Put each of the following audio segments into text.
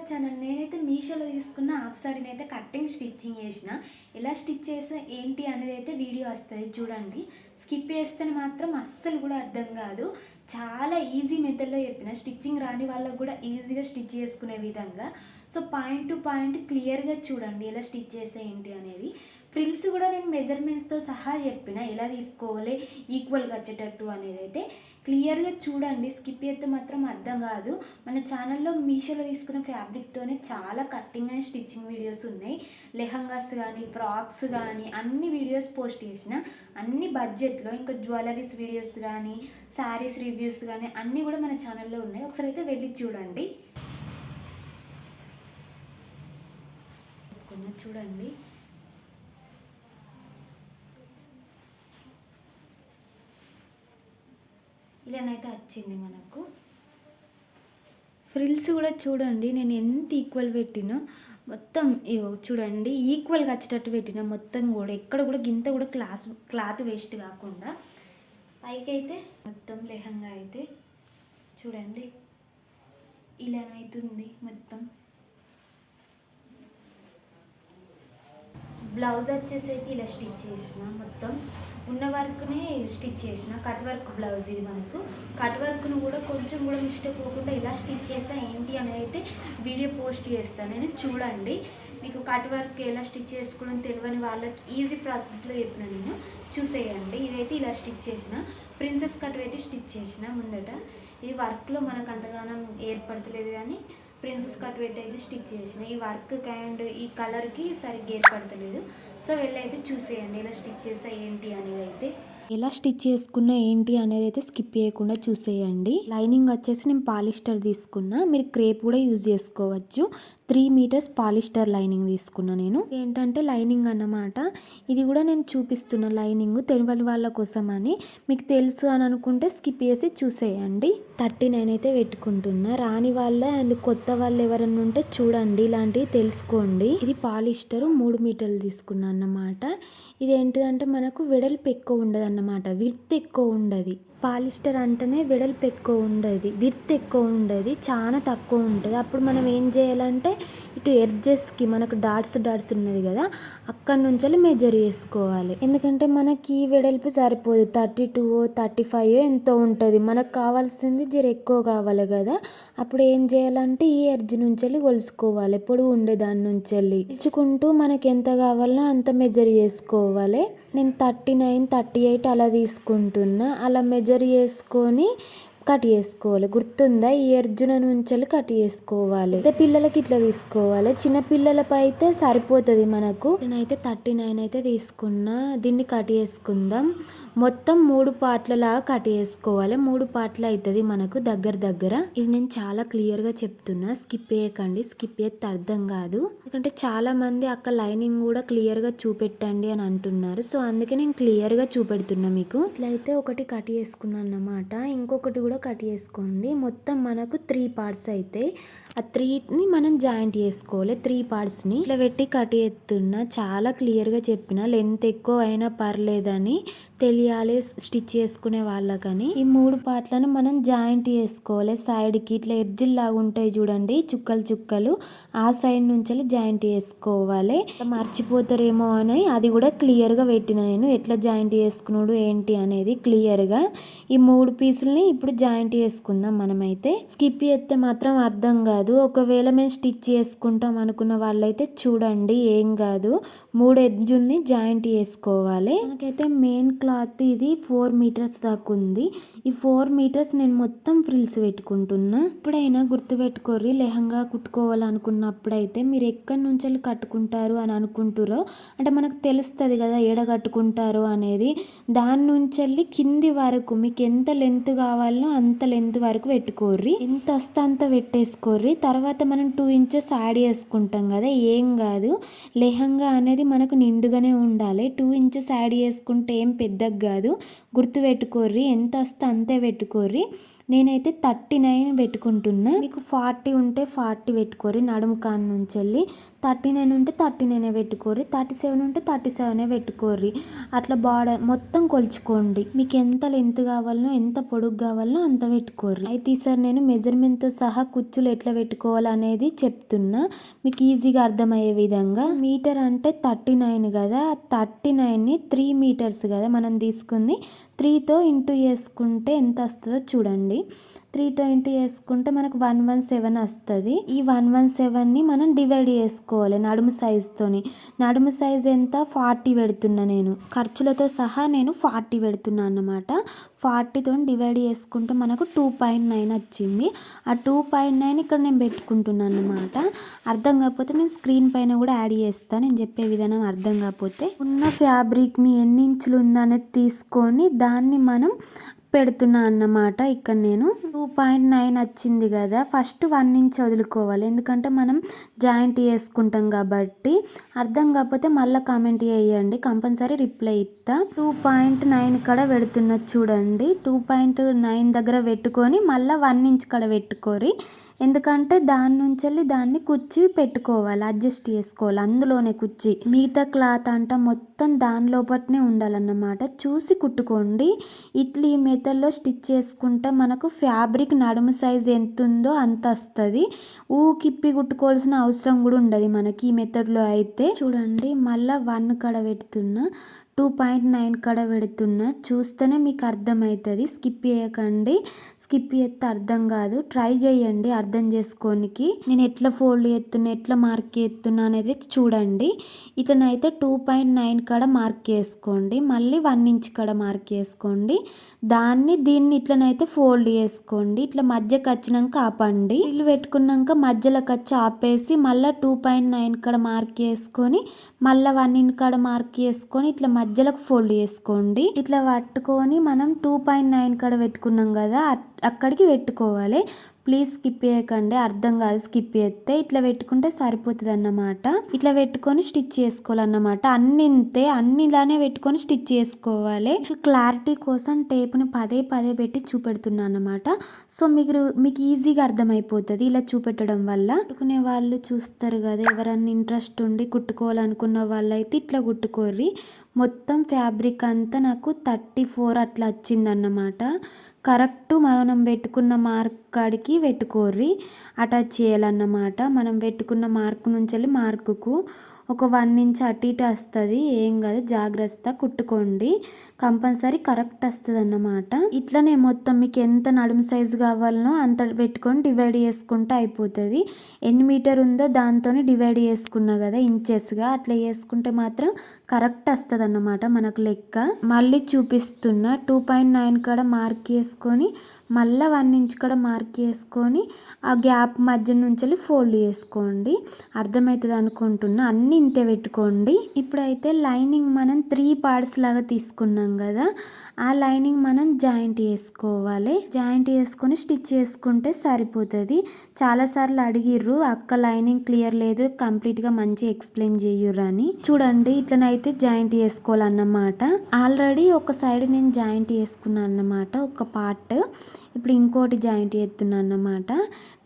Our channel. నేనైతే మీషోలో తీసుకున్న హాఫ్ సారీని అయితే కటింగ్ స్టిచ్చింగ్ చేసిన. ఎలా స్టిచ్ చేసా ఏంటి అనేది అయితే వీడియో వస్తుంది చూడండి. స్కిప్ చేస్తే మాత్రం అస్సలు కూడా అర్థం కాదు. చాలా ఈజీ మెథడ్లో చెప్పిన, స్టిచ్చింగ్ రాని వాళ్ళకు కూడా ఈజీగా స్టిచ్ చేసుకునే విధంగా. సో పాయింట్ టు పాయింట్ క్లియర్గా చూడండి ఎలా స్టిచ్ చేసే ఏంటి అనేది. ఫ్రిల్స్ కూడా నేను మెజర్మెంట్స్తో సహా చెప్పిన, ఎలా తీసుకోవాలి ఈక్వల్గా వచ్చేటట్టు అనేది అయితే క్లియర్గా చూడండి. స్కిప్ చేస్తే మాత్రం అర్థం కాదు. మన ఛానల్లో మీషోలో తీసుకున్న ఫ్యాబ్రిక్తోనే చాలా కటింగ్ అండ్ స్టిచ్చింగ్ వీడియోస్ ఉన్నాయి. లెహంగాస్ కానీ ఫ్రాక్స్ కానీ అన్ని వీడియోస్ పోస్ట్ చేసిన, అన్ని బడ్జెట్లో. ఇంకా జ్యువెలరీస్ వీడియోస్ కానీ శారీస్ రివ్యూస్ కానీ అన్నీ కూడా మన ఛానల్లో ఉన్నాయి. ఒకసారి అయితే వెళ్ళి చూడండి. చూడండి ఇలానైతే వచ్చింది మనకు. ఫ్రిల్స్ కూడా చూడండి నేను ఎంత ఈక్వల్ పెట్టినా, మొత్తం చూడండి ఈక్వల్గా వచ్చేటట్టు పెట్టిన. మొత్తం కూడా ఎక్కడ కూడా గింత కూడా క్లాత్ వేస్ట్ కాకుండా. పైకి అయితే మొత్తం లెహంగా అయితే చూడండి ఇలానైతుంది మొత్తం. బ్లౌజ్ వచ్చేసి అయితే ఇలా స్టిచ్ చేసిన, మొత్తం ఉన్న వర్క్నే స్టిచ్ చేసిన. కట్ వర్క్ బ్లౌజ్ ఇది మనకు. కట్ వర్క్ను కూడా కొంచెం కూడా మిస్టేక్ పోకుండా ఇలా స్టిచ్ చేసా ఏంటి అనేది అయితే వీడియో పోస్ట్ చేస్తాను నేను. చూడండి, మీకు కట్ వర్క్ ఎలా స్టిచ్ చేసుకోవడం తెలియని వాళ్ళకి ఈజీ ప్రాసెస్లో చెప్పిన నేను, చూసేయండి. ఇదైతే ఇలా స్టిచ్ చేసిన, ప్రిన్సెస్ కట్ పెట్టి స్టిచ్ చేసిన ముందట. ఇది వర్క్లో మనకు అంతగానం ఏర్పడతలేదు కానీ ప్రిన్సెస్ కట్ పెట్టి అయితే స్టిచ్ చేసిన. ఈ వర్క్ అండ్ ఈ కలర్కి సరిగ్గా ఏర్పడతలేదు. సో వెళ్ళైతే చూసేయండి ఎలా స్టిచ్ చేసా ఏంటి అనేది అయితే. ఎలా స్టిచ్ చేసుకున్నా ఏంటి అనేది అయితే స్కిప్ చేయకుండా చూసేయండి. లైనింగ్ వచ్చేసి నేను పాలిస్టర్ తీసుకున్నా, మీరు క్రేప్ కూడా యూజ్ చేసుకోవచ్చు. 3 మీటర్స్ పాలిస్టర్ లైనింగ్ తీసుకున్నా నేను. ఏంటంటే లైనింగ్ అన్నమాట. ఇది కూడా నేను చూపిస్తున్న లైనింగ్ తెలియని వాళ్ళ కోసం అని. మీకు తెలుసు అని అనుకుంటే స్కిప్ చేసి చూసేయండి. 39 అయితే పెట్టుకుంటున్నా. రాని వాళ్ళ అండ్ కొత్త వాళ్ళు ఎవరన్నా ఉంటే చూడండి, ఇలాంటివి తెలుసుకోండి. ఇది పాలిస్టర్ 3 మీటర్లు తీసుకున్నా అన్నమాట. ఇది ఏంటిదంటే మనకు వెడల్పు ఎక్కువ ఉండదు అన్నమాట, విడ్త్ ఎక్కువ ఉండదు. పాలిస్టర్ అంటేనే వెడల్పు ఎక్కువ ఉండదు, విడ్త్ ఎక్కువ ఉండదు, చాలా తక్కువ ఉంటుంది. అప్పుడు మనం ఏం చేయాలంటే ఇటు ఎడ్జెస్కి మనకు డాట్స్ ఉన్నది కదా, అక్కడ నుంచి మెజర్ చేసుకోవాలి. ఎందుకంటే మనకి ఈ వెడల్పు సరిపోదు, 32 35 ఎంతో ఉంటుంది. మనకు కావాల్సింది జర ఎక్కువ కావాలి కదా. అప్పుడు ఏం చేయాలంటే ఈ ఎడ్జ్ నుంచి కొలుసుకోవాలి, పొడవు ఉండే దాని నుంచి కొలుచుకుంటూ మనకి ఎంత కావాలో అంత మెజర్ చేసుకోవాలి. నేను 39 38 అలా తీసుకుంటున్నా. అలా మెజర్ చేసుకొని కట్ చేసుకోవాలి. గుర్తుందా? ఈ ఎర్జున నుంచి కట్ చేసుకోవాలి. అయితే పిల్లలకి ఇట్లా తీసుకోవాలి, చిన్న పిల్లలపై అయితే సరిపోతుంది మనకు. నేనైతే 39 అయితే తీసుకున్నా. దీన్ని కట్ చేసుకుందాం. మొత్తం 3 పార్ట్లలాగా కట్ చేసుకోవాలి. 3 పార్ట్లు అవుతుంది మనకు దగ్గర. ఇది నేను చాలా క్లియర్గా చెప్తున్నా, స్కిప్ చేయకండి. స్కిప్ చేస్తే అర్థం కాదు. ఎందుకంటే చాలా మంది అక్క లైనింగ్ కూడా క్లియర్గా చూపెట్టండి అని అంటున్నారు. సో అందుకే నేను క్లియర్గా చూపెడుతున్నా మీకు. ఇట్లయితే ఒకటి కట్ చేసుకున్నాను అన్నమాట. ఇంకొకటి కూడా కట్ చేసుకోండి. మొత్తం మనకు 3 పార్ట్స్ అయితే ఆ 3ని మనం జాయింట్ చేసుకోవాలి. 3 పార్ట్స్ని ఇట్లా పెట్టి కట్ చేస్తున్నా. చాలా క్లియర్గా చెప్పిన, లెంత్ ఎక్కువ అయినా పర్లేదని తెలియాలి స్టిచ్ చేసుకునే వాళ్ళకని. ఈ 3 పార్ట్లను మనం జాయింట్ చేసుకోవాలి. సైడ్కి ఇట్లా ఎడ్జిల్లాగా ఉంటాయి చూడండి, చుక్కలు, ఆ సైడ్ నుంచి జాయింట్ చేసుకోవాలి. మర్చిపోతారేమో అని అది కూడా క్లియర్గా పెట్టిన నేను, ఎట్లా జాయింట్ చేసుకున్నాడు ఏంటి అనేది క్లియర్గా. ఈ 3 పీసులని ఇప్పుడు జాయింట్ చేసుకుందాం మనమైతే. స్కిప్ చేస్తే మాత్రం అర్థం కాదు. ఒకవేళ మేము స్టిచ్ చేసుకుంటాం అనుకున్న వాళ్ళైతే చూడండి, ఏం కాదు. 3 ఎడ్జుల్ని జాయింట్ చేసుకోవాలి. మనకైతే మెయిన్ క్లాత్ ఇది 4 మీటర్స్ దాకా ఉంది. ఈ 4 మీటర్స్ నేను మొత్తం ఫ్రిల్స్ పెట్టుకుంటున్నా. ఎప్పుడైనా గుర్తుపెట్టుకోర్రి, లెహంగా కుట్టుకోవాలనుకున్నప్పుడైతే మీరు ఎక్కడి నుంచి కట్టుకుంటారు అని అనుకుంటారో, అంటే మనకు తెలుస్తుంది కదా ఎడ కట్టుకుంటారో అనేది. దాని నుంచి కింది వరకు మీకు ఎంత లెంత్ కావాలో అంత లెంత్ వరకు పెట్టుకోర్రి. ఎంత వస్తే అంత పెట్టేసుకోర్రి. తర్వాత మనం 2 ఇంచెస్ యాడ్ చేసుకుంటాం కదా, ఏం కాదు. లెహంగా అనేది మనకు నిండుగానే ఉండాలి. 2 ఇంచెస్ యాడ్ చేసుకుంటే ఏం పెద్దగా కాదు. గుర్తుపెట్టుకోర్రి, ఎంత వస్తే అంతే పెట్టుకోర్రి. నేనైతే 39 పెట్టుకుంటున్నా. మీకు 40 ఉంటే 40 పెట్టుకోర్రి. నడుము కాన్ నుంచి 39 ఉంటే 39 పెట్టుకోర్రి, 37 ఉంటే 37 పెట్టుకోర్రి. అట్లా మొత్తం కొలుచుకోండి. మీకు ఎంత లెంత్ కావాలనో ఎంత పొడుగు కావాలనో అంత పెట్టుకోర్రి. అయితే ఈసారి నేను మెజర్మెంట్తో సహా కుచ్చులు ఎట్లా పెట్టుకోవాలనేది చెప్తున్నా మీకు ఈజీగా అర్థమయ్యే విధంగా. మీటర్ అంటే 39 కదా, 39ని 3 మీటర్స్ కదా మనం తీసుకుంది. 3తో ఇంటూ చేసుకుంటే ఎంత వస్తుందో చూడండి. 3తో ఇంటూ చేసుకుంటే మనకు 117 వస్తుంది. ఈ 117ని మనం డివైడ్ చేసుకోవాలి నడుము సైజుతోని. నడుము సైజ్ ఎంత 40 పెడుతున్నా నేను, ఖర్చులతో సహా నేను 40 పెడుతున్నా అన్నమాట. 40తో డివైడ్ చేసుకుంటే మనకు 2.9 వచ్చింది. ఆ 2.9 ఇక్కడ నేను పెట్టుకుంటున్నాను అన్నమాట. అర్థం కాకపోతే నేను స్క్రీన్ పైన కూడా యాడ్ చేస్తాను. నేను చెప్పే విధానం అర్థం కాకపోతే. ఉన్న ఫ్యాబ్రిక్ని ఎన్ని ఇంచులు ఉందనేది తీసుకొని దాన్ని మనం పెడుతున్నా అన్నమాట. ఇక్కడ నేను 2.9 వచ్చింది కదా, ఫస్ట్ 1 ఇంచ్ వదులుకోవాలి. ఎందుకంటే మనం జాయింట్ చేసుకుంటాం కాబట్టి. అర్థం కాకపోతే మళ్ళీ కామెంట్ చేయండి, కంపల్సరీ రిప్లై ఇస్తా. 2.9 కాడ పెడుతున్నా చూడండి. 2.9 దగ్గర పెట్టుకొని మళ్ళీ 1 ఇంచ్ కాడ పెట్టుకోరి. ఎందుకంటే దాని నుంచి దాన్ని కుచ్చి పెట్టుకోవాలి, అడ్జస్ట్ చేసుకోవాలి అందులోనే కుచ్చి. మిగతా క్లాత్ అంట మొత్తం దాని లోపలనే ఉండాలన్నమాట. చూసి కుట్టుకోండి. ఇట్లా ఈ మెథడ్లో స్టిచ్ చేసుకుంటే మనకు ఫ్యాబ్రిక్ నడుము సైజ్ ఎంత ఉందో అంత వస్తుంది. ఊకిప్పి కుట్టుకోవాల్సిన అవసరం కూడా ఉండదు మనకి ఈ మెథడ్లో అయితే. చూడండి మళ్ళీ 1 కాడ పెడుతున్నా, 2.9 కాడ పెడుతున్నా. చూస్తేనే మీకు అర్థమవుతుంది, స్కిప్ చేయకండి. స్కిప్ చేస్తే అర్థం కాదు. ట్రై చేయండి అర్థం చేసుకోనికి. నేను ఎట్లా ఫోల్డ్ చేస్తున్నా, ఎట్లా మార్క్ చేస్తున్నా అనేది చూడండి. ఇట్లనైతే 2.9 కాడ మార్క్ చేసుకోండి, మళ్ళీ 1 ఇంచ్ కాడ మార్క్ చేసుకోండి. దీన్ని ఇట్లనైతే ఫోల్డ్ చేసుకోండి. ఇట్లా మధ్యకి వచ్చినాక ఆపండి. ఇల్లు పెట్టుకున్నాక మధ్యలోకి వచ్చి ఆపేసి మళ్ళీ 2.9 కాడ మార్క్ చేసుకొని మళ్ళీ 1 ఇంచ్ కాడ మార్క్ చేసుకొని ఇట్లా మధ్యలోకి ఫోల్డ్ చేసుకోండి. ఇట్లా పట్టుకొని మనం 2.9 కాడ పెట్టుకున్నాం కదా అక్కడికి పెట్టుకోవాలి. ప్లీజ్ స్కిప్ చేయకండి, అర్థం కాదు స్కిప్ చేస్తే. ఇట్లా పెట్టుకుంటే సరిపోతుంది అన్నమాట. ఇట్లా పెట్టుకొని స్టిచ్ చేసుకోవాలన్నమాట. అన్ని ఇలానే పెట్టుకొని స్టిచ్ చేసుకోవాలి. క్లారిటీ కోసం టేప్ని పదే పెట్టి చూపెడుతున్నాను అన్నమాట. సో మీకు ఈజీగా అర్థమైపోతుంది ఇలా చూపెట్టడం వల్ల. కుట్టుకునే వాళ్ళు చూస్తారు కదా, ఎవరన్నా ఇంట్రెస్ట్ ఉండి కుట్టుకోవాలనుకున్న వాళ్ళు అయితే ఇట్లా కుట్టుకోర్రి. మొత్తం ఫ్యాబ్రిక్ అంతా నాకు 34 అట్లా వచ్చిందన్నమాట. కరెక్ట్ మనం పెట్టుకున్న మార్క్ కాడికి పెట్టుకోర్రి. అటాచ్ చేయాలన్నమాట. మనం పెట్టుకున్న మార్క్ నుంచి మార్కుకు ఒక 1 ఇంచ్ అటు ఇటు వస్తుంది. ఏం కాదు, జాగ్రత్త కుట్టుకోండి, కంపల్సరీ కరెక్ట్ వస్తుంది అన్నమాట. ఇట్లనే మొత్తం మీకు ఎంత నడుము సైజు కావాలనో అంత పెట్టుకొని డివైడ్ చేసుకుంటే అయిపోతుంది. ఎన్ని మీటర్ ఉందో దాంతో డివైడ్ చేసుకున్నా కదా ఇంచెస్గా, అట్లా చేసుకుంటే మాత్రం కరెక్ట్ వస్తుంది అన్నమాట మనకు లెక్క. మళ్ళీ చూపిస్తున్నా. 2.9 కాడ మార్క్ చేసుకొని మళ్ళీ 1 ఇంచ్ కూడా మార్క్ చేసుకొని ఆ గ్యాప్ మధ్య నుంచి ఫోల్డ్ చేసుకోండి. అర్థమవుతుంది అనుకుంటున్నా. అన్నీ ఇంతే పెట్టుకోండి. ఇప్పుడైతే లైనింగ్ మనం 3 పార్ట్స్ లాగా తీసుకున్నాం కదా, ఆ లైనింగ్ మనం జాయింట్ చేసుకోవాలి. జాయింట్ చేసుకొని స్టిచ్ చేసుకుంటే సరిపోతుంది. చాలాసార్లు అడిగిర్రు అక్క లైనింగ్ క్లియర్ లేదు, కంప్లీట్గా మంచి ఎక్స్ప్లెయిన్ చెయ్యుర్రు అని. చూడండి ఇట్లనైతే జాయింట్ చేసుకోవాలన్నమాట. ఆల్రెడీ ఒక సైడ్ నేను జాయింట్ చేసుకున్నాను అన్నమాట, ఒక పార్ట్. ఇప్పుడు ఇంకోటి జాయింట్ చేస్తున్నాను అన్నమాట.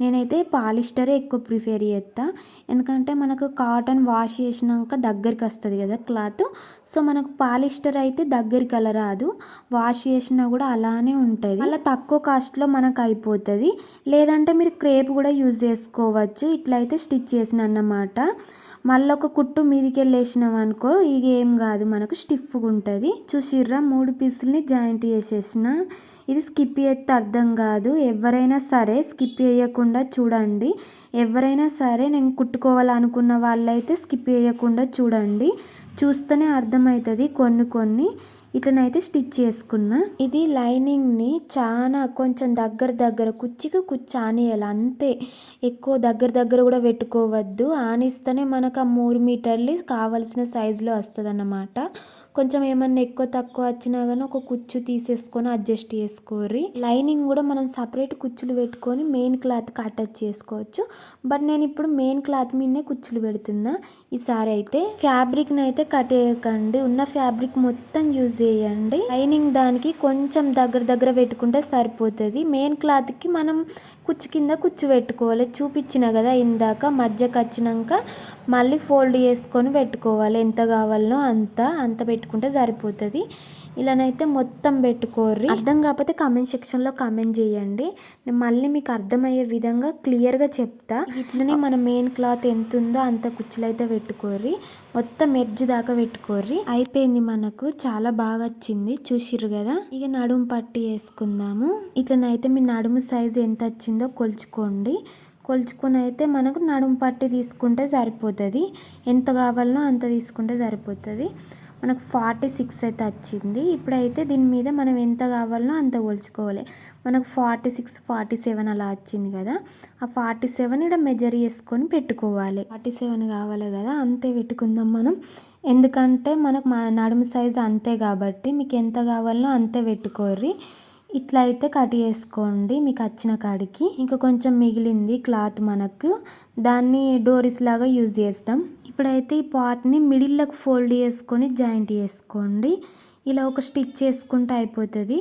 నేనైతే పాలిస్టరే ఎక్కువ ప్రిఫర్ చేస్తా, ఎందుకంటే మనకు కాటన్ వాష్ చేసినాక దగ్గరికి వస్తుంది కదా క్లాత్. సో మనకు పాలిస్టర్ అయితే దగ్గరికి అలా రాదు, వాష్ చేసినా కూడా అలానే ఉంటుంది. అలా తక్కువ కాస్ట్లో మనకు అయిపోతుంది. లేదంటే మీరు క్రేప్ కూడా యూజ్ చేసుకోవచ్చు. ఇట్లయితే స్టిచ్ చేసిన అన్నమాట. మళ్ళీ ఒక కుట్టు మీదికి వెళ్ళేసినాం అనుకో ఇక ఏం కాదు, మనకు స్టిఫ్గా ఉంటుంది. చూసిర్రా 3 పీసుల్ని జాయింట్ చేసేసిన. ఇది స్కిప్ చేస్తే అర్థం కాదు. ఎవరైనా సరే స్కిప్ చేయకుండా చూడండి. ఎవరైనా సరే నేను కుట్టుకోవాలనుకున్న వాళ్ళైతే స్కిప్ చేయకుండా చూడండి. చూస్తేనే అర్థమవుతుంది. కొన్ని ఇట్లనైతే స్టిచ్ చేసుకున్నా. ఇది లైనింగ్ని చాలా కొంచెం దగ్గర కుచ్చికి కుచ్చి ఆనియాలి అంతే. ఎక్కువ దగ్గర కూడా పెట్టుకోవద్దు. ఆనిస్తేనే మనకు ఆ 3 మీటర్లు కావాల్సిన సైజులో వస్తుంది అన్నమాట. కొంచెం ఏమన్నా ఎక్కువ తక్కువ వచ్చినా కానీ ఒక కుచ్చు తీసేసుకొని అడ్జస్ట్ చేసుకోర్రి. లైనింగ్ కూడా మనం సపరేట్ కుచ్చులు పెట్టుకొని మెయిన్ క్లాత్కి అటాచ్ చేసుకోవచ్చు. బట్ నేను ఇప్పుడు మెయిన్ క్లాత్ మీదనే కుచ్చులు పెడుతున్నా. ఈసారి అయితే ఫ్యాబ్రిక్ని అయితే కట్ చేయకండి, ఉన్న ఫ్యాబ్రిక్ మొత్తం యూజ్ చేయండి. లైనింగ్ దానికి కొంచెం దగ్గర పెట్టుకుంటే సరిపోతుంది. మెయిన్ క్లాత్కి మనం కుచ్చు కింద కుచ్చు పెట్టుకోవాలి. చూపించిన కదా ఇందాక, మధ్యకి వచ్చినాక మళ్ళీ ఫోల్డ్ చేసుకొని పెట్టుకోవాలి. ఎంత కావాలనో అంత పెట్టుకుంటే సరిపోతుంది. ఇలానైతే మొత్తం పెట్టుకోర్రి. అర్థం కాకపోతే కామెంట్ సెక్షన్లో కామెంట్ చేయండి, నేను మళ్ళీ మీకు అర్థమయ్యే విధంగా క్లియర్గా చెప్తా. ఇట్లనే మన మెయిన్ క్లాత్ ఎంత ఉందో అంత కుచ్చులు అయితే పెట్టుకోర్రి, మొత్తం ఎడ్జ్ దాకా పెట్టుకోర్రి. అయిపోయింది, మనకు చాలా బాగా వచ్చింది, చూసిర్రు కదా. ఇక నడుము పట్టి వేసుకుందాము. ఇట్లనైతే మీ నడుము సైజు ఎంత వచ్చిందో కొలుచుకోండి. కొలుచుకొని అయితే మనకు నడుము పట్టి తీసుకుంటే సరిపోతుంది. ఎంత కావాలనో అంత తీసుకుంటే సరిపోతుంది. మనకు 46 అయితే వచ్చింది. ఇప్పుడైతే దీని మీద మనం ఎంత కావాలనో అంత కొలుచుకోవాలి. మనకు 46, 47 అలా వచ్చింది కదా. ఆ 47 ఇక్కడ మెజర్ చేసుకొని పెట్టుకోవాలి. 47 కావాలి కదా, అంతే పెట్టుకుందాం మనం. ఎందుకంటే మనకు నడుము సైజు అంతే కాబట్టి మీకు ఎంత కావాలనో అంతే పెట్టుకోర్రి. ఇట్లా అయితే కట్ చేసుకోండి మీకు వచ్చిన కాడికి. ఇంకా కొంచెం మిగిలింది క్లాత్ మనకు, దాన్ని డోరీస్ లాగా యూజ్ చేస్తాం. ఇప్పుడైతే ఈ పార్ట్ని మిడిల్లోకి ఫోల్డ్ చేసుకొని జాయింట్ చేసుకోండి. ఇలా ఒక స్టిచ్ చేసుకుంటే అయిపోతుంది.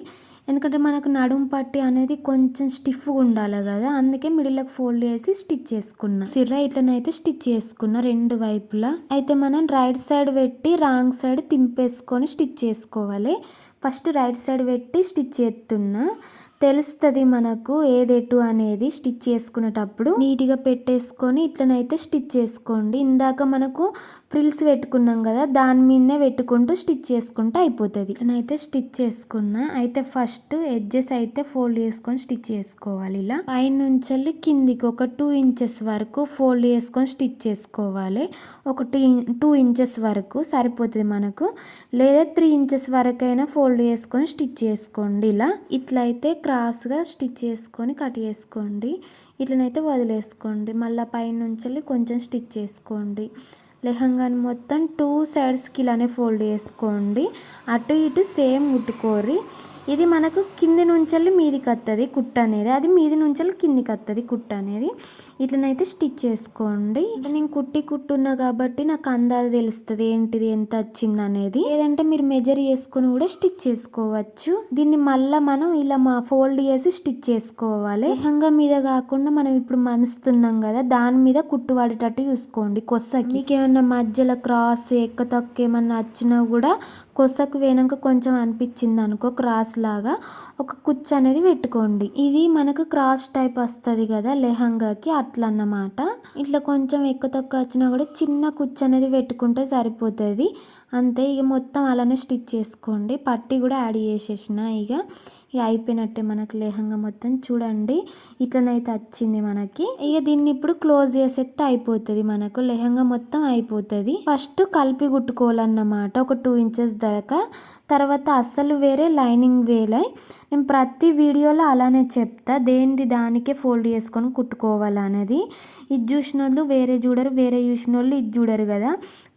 ఎందుకంటే మనకు నడుము పట్టి అనేది కొంచెం స్టిఫ్గా ఉండాలి కదా, అందుకే మిడిల్లోకి ఫోల్డ్ చేసి స్టిచ్ చేసుకున్నా. సిర్రా ఇట్లనైతే స్టిచ్ చేసుకున్నా రెండు వైపులా. అయితే మనం రైట్ సైడ్ పెట్టి రాంగ్ సైడ్ తింపేసుకొని స్టిచ్ చేసుకోవాలి. ఫస్ట్ రైట్ సైడ్ పెట్టి స్టిచ్ చేస్తున్నా, తెలుస్తుంది మనకు ఏదెటు అనేది. స్టిచ్ చేసుకునేటప్పుడు నీట్గా పెట్టేసుకొని ఇట్లనైతే స్టిచ్ చేసుకోండి. ఇందాక మనకు ఫ్రిల్స్ పెట్టుకున్నాం కదా, దాని మీదనే పెట్టుకుంటూ స్టిచ్ చేసుకుంటూ అయిపోతుంది. ఇట్లనైతే స్టిచ్ చేసుకున్నా. అయితే ఫస్ట్ ఎడ్జెస్ అయితే ఫోల్డ్ చేసుకొని స్టిచ్ చేసుకోవాలి. ఇలా పైన నుంచి కిందికి ఒక 2 ఇంచెస్ వరకు ఫోల్డ్ చేసుకొని స్టిచ్ చేసుకోవాలి. ఒక 2 ఇంచెస్ వరకు సరిపోతుంది మనకు, లేదా 3 ఇంచెస్ వరకు అయినా ఫోల్డ్ చేసుకొని స్టిచ్ చేసుకోండి. ఇలా ఇట్లయితే క్రాస్గా స్టిచ్ చేసుకొని కట్ చేసుకోండి. ఇట్లనైతే వదిలేసుకోండి. మళ్ళీ పైనుంచి కొంచెం స్టిచ్ చేసుకోండి. లెహంగాని మొత్తం 2 సైడ్స్కి ఇలానే ఫోల్డ్ చేసుకోండి. అటు ఇటు సేమ్ కుట్టుకోరి. ఇది మనకు కింది నుంచి మీదికి వస్తుంది కుట్ట అనేది, అది మీది నుంచి కిందికి వస్తుంది కుట్ట అనేది. ఇట్లనైతే స్టిచ్ చేసుకోండి. నేను కుట్టున్నా కాబట్టి నాకు అందాజు తెలుస్తుంది ఏంటిది ఎంత వచ్చింది అనేది. లేదంటే మీరు మెజర్ చేసుకుని కూడా స్టిచ్ చేసుకోవచ్చు. దీన్ని మళ్ళీ మనం ఇలా ఫోల్డ్ చేసి స్టిచ్ చేసుకోవాలి. లెహంగా మీద కాకుండా మనం ఇప్పుడు మనుస్తున్నాం కదా, దాని మీద కుట్టు పడేటట్టు చూసుకోండి. కొసకి మీకు ఏమన్నా మధ్యలో క్రాస్ ఎక్క తక్కువ ఏమన్నా వచ్చినా కూడా కొసకు వేనాక కొంచెం అనిపించింది అనుకో క్రాస్ లాగా, ఒక కుచ్చు అనేది పెట్టుకోండి. ఇది మనకు క్రాస్ టైప్ వస్తుంది కదా లెహంగాకి, అట్లా అన్నమాట. ఇట్లా కొంచెం ఎక్కువ తక్కువ వచ్చినా కూడా చిన్న కుచ్చు అనేది పెట్టుకుంటే సరిపోతుంది. అంతే, ఇక మొత్తం అలానే స్టిచ్ చేసుకోండి. పట్టి కూడా యాడ్ చేసేసిన. ఇక అయిపోయినట్టే మనకు లెహంగా మొత్తం. చూడండి ఇట్లనైతే వచ్చింది మనకి. ఇక దీన్ని ఇప్పుడు క్లోజ్ చేసేస్తే అయిపోతుంది మనకు లెహంగా మొత్తం అయిపోతుంది. ఫస్ట్ కలిపి కుట్టుకోవాలన్నమాట ఒక 2 ఇంచెస్ దాకా. తర్వాత అస్సలు వేరే లైనింగ్ వేరే. నేను ప్రతి వీడియోలో అలానే చెప్తా, దేనిది దానికే ఫోల్డ్ చేసుకొని కుట్టుకోవాలనేది. ఇది చూసిన వాళ్ళు వేరే చూడరు, వేరే చూసిన వాళ్ళు ఇది చూడరు కదా.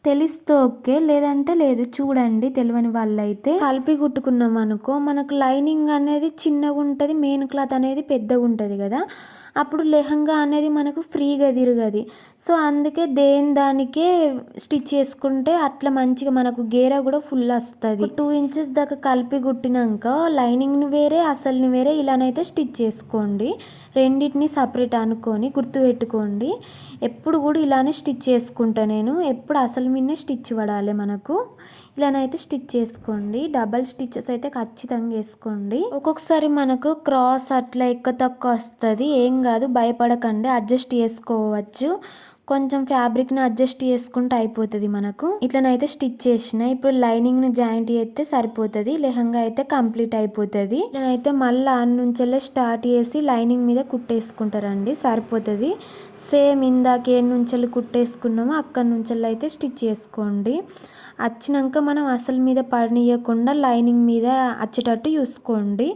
తెలిస్తే ఓకే, లేదంటే లేదు. చూడండి తెలియని వాళ్ళు అయితే కలిపి కుట్టుకున్నాం అనుకో మనకు లైనింగ్ అనేది చిన్నగా ఉంటుంది, మెయిన్ క్లాత్ అనేది పెద్దగా ఉంటుంది కదా, అప్పుడు లెహంగా అనేది మనకు ఫ్రీగా తిరగది. సో అందుకే దానికే స్టిచ్ చేసుకుంటే అట్లా మంచిగా మనకు గేర కూడా ఫుల్ వస్తుంది. 2 ఇంచెస్ దాకా కలిపి కుట్టినాక లైనింగ్ని వేరే అసలుని వేరే ఇలానైతే స్టిచ్ చేసుకోండి. రెండింటిని సపరేట్ అనుకొని గుర్తుపెట్టుకోండి. ఎప్పుడు కూడా ఇలానే స్టిచ్ చేసుకుంటా నేను, ఎప్పుడు అసలు మీదనే స్టిచ్ పడాలి మనకు. ఇలానైతే స్టిచ్ చేసుకోండి. డబల్ స్టిచెస్ అయితే ఖచ్చితంగా వేసుకోండి. ఒక్కొక్కసారి మనకు క్రాస్ అట్లా ఎక్కువ తక్కువ వస్తుంది, ఏం కాదు భయపడకండి, అడ్జస్ట్ చేసుకోవచ్చు. కొంచెం ఫ్యాబ్రిక్ని అడ్జస్ట్ చేసుకుంటే అయిపోతుంది మనకు. ఇట్లనైతే స్టిచ్ చేసిన. ఇప్పుడు లైనింగ్ని జాయింట్ చేస్తే సరిపోతుంది, లెహంగా అయితే కంప్లీట్ అయిపోతుంది. ఇట్లనైతే మళ్ళీ ఆన్ నుంచెల్లే స్టార్ట్ చేసి లైనింగ్ మీద కుట్టేసుకుంటారండి, సరిపోతుంది. సేమ్ ఇందాక ఏ నుంచెల్లి కుట్టేసుకున్నామో అక్కడి నుంచెల్లి అయితే స్టిచ్ చేసుకోండి. వచ్చినాక మనం అసలు మీద పడనీయకుండా లైనింగ్ మీద వచ్చేటట్టు చూసుకోండి.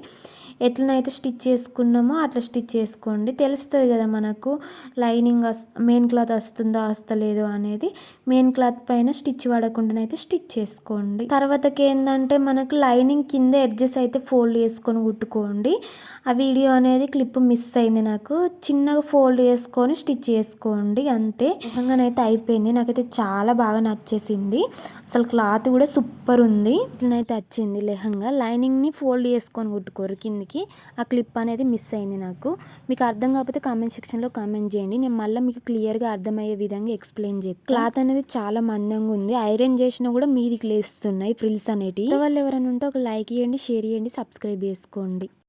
ఎట్లనైతే స్టిచ్ చేసుకున్నామో అట్లా స్టిచ్ చేసుకోండి. తెలుస్తుంది కదా మనకు లైనింగ్ మెయిన్ క్లాత్ వస్తుందో వస్తలేదో అనేది. మెయిన్ క్లాత్ పైన స్టిచ్ పడకుండానైతే స్టిచ్ చేసుకోండి. తర్వాతకి ఏంటంటే మనకు లైనింగ్ కింద ఎడ్జెస్ అయితే ఫోల్డ్ చేసుకొని కుట్టుకోండి. ఆ వీడియో అనేది క్లిప్ మిస్ అయింది నాకు. చిన్నగా ఫోల్డ్ చేసుకొని స్టిచ్ చేసుకోండి అంతే. నిజంగానైతే అయిపోయింది. నాకైతే చాలా బాగా నచ్చేసింది. అసలు క్లాత్ కూడా సూపర్ ఉంది. ఇట్లనైతే వచ్చింది లెహంగా. లైనింగ్ని ఫోల్డ్ చేసుకొని కుట్టుకోరు కిందికి. ఆ క్లిప్ అనేది మిస్ అయింది నాకు. మీకు అర్థం కాకపోతే కామెంట్ సెక్షన్లో కామెంట్ చేయండి. నేను మళ్ళీ మీకు క్లియర్గా అర్థమయ్యే విధంగా ఎక్స్ప్లెయిన్ చేస్తాను. క్లాత్ అనేది చాలా మందంగా ఉంది. ఐరన్ చేసినా కూడా మీదికి లేస్తున్నాయి ఫ్రిల్స్ అనేటివి. వాళ్ళు ఎవరైనా ఉంటే ఒక లైక్ చేయండి, షేర్ చేయండి, సబ్స్క్రైబ్ చేసుకోండి.